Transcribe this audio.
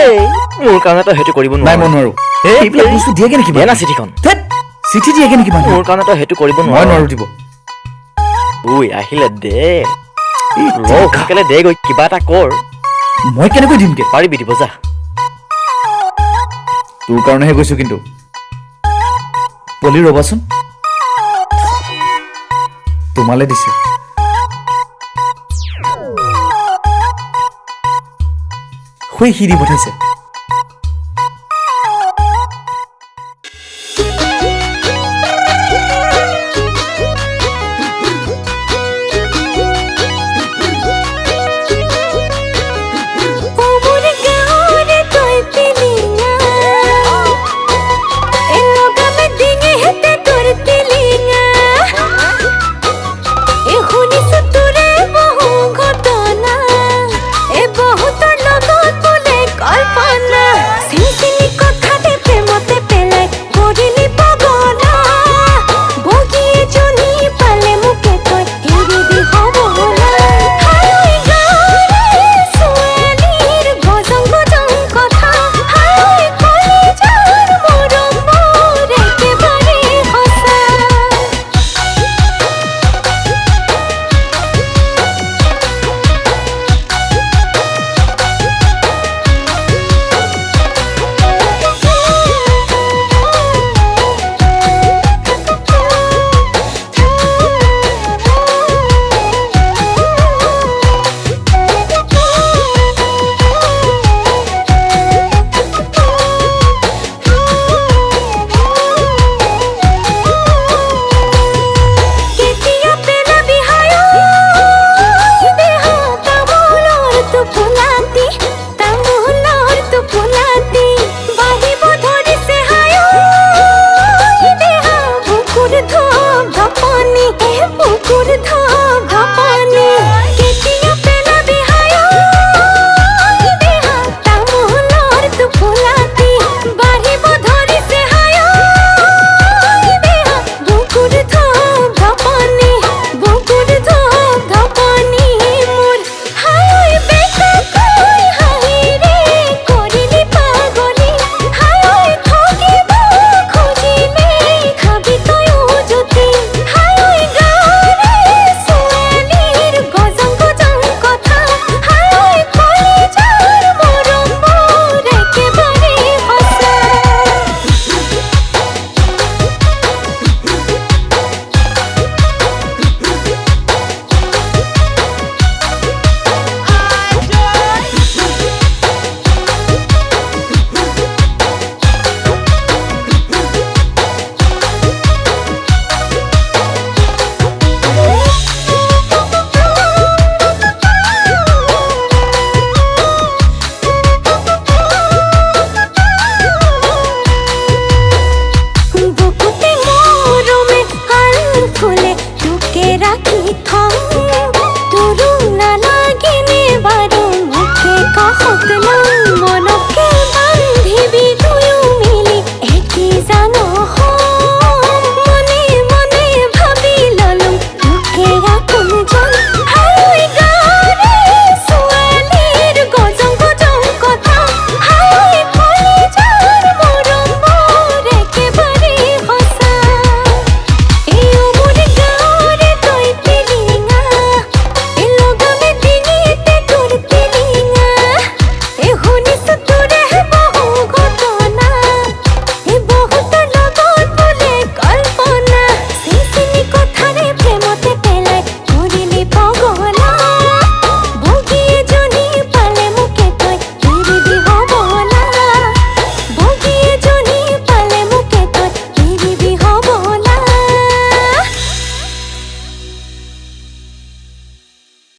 মোৰ কাৰণে তই সেইটো কৰিব নাই মই নোৱাৰো নোৱাৰো এইবিলাক বস্তু দিয়ে কেনেকি দে না চিঠিখন ধেত চিঠি দিয়ে কেনেকি মানুহ মোৰ কাৰণে তই সেইটো কৰিব মই নোৱাৰো নোৱাৰো দিব ঐ আহিলে দে এই ৰ সোনকালে দে গৈ কিবা এটা কৰ মই কেনেকৈ দিমকে পাৰিবি দিব যা তোৰ কাৰণেহে গৈছো কিন্তু পলি ৰবাচোন তোমালে দিছে সি দি পঠাইছে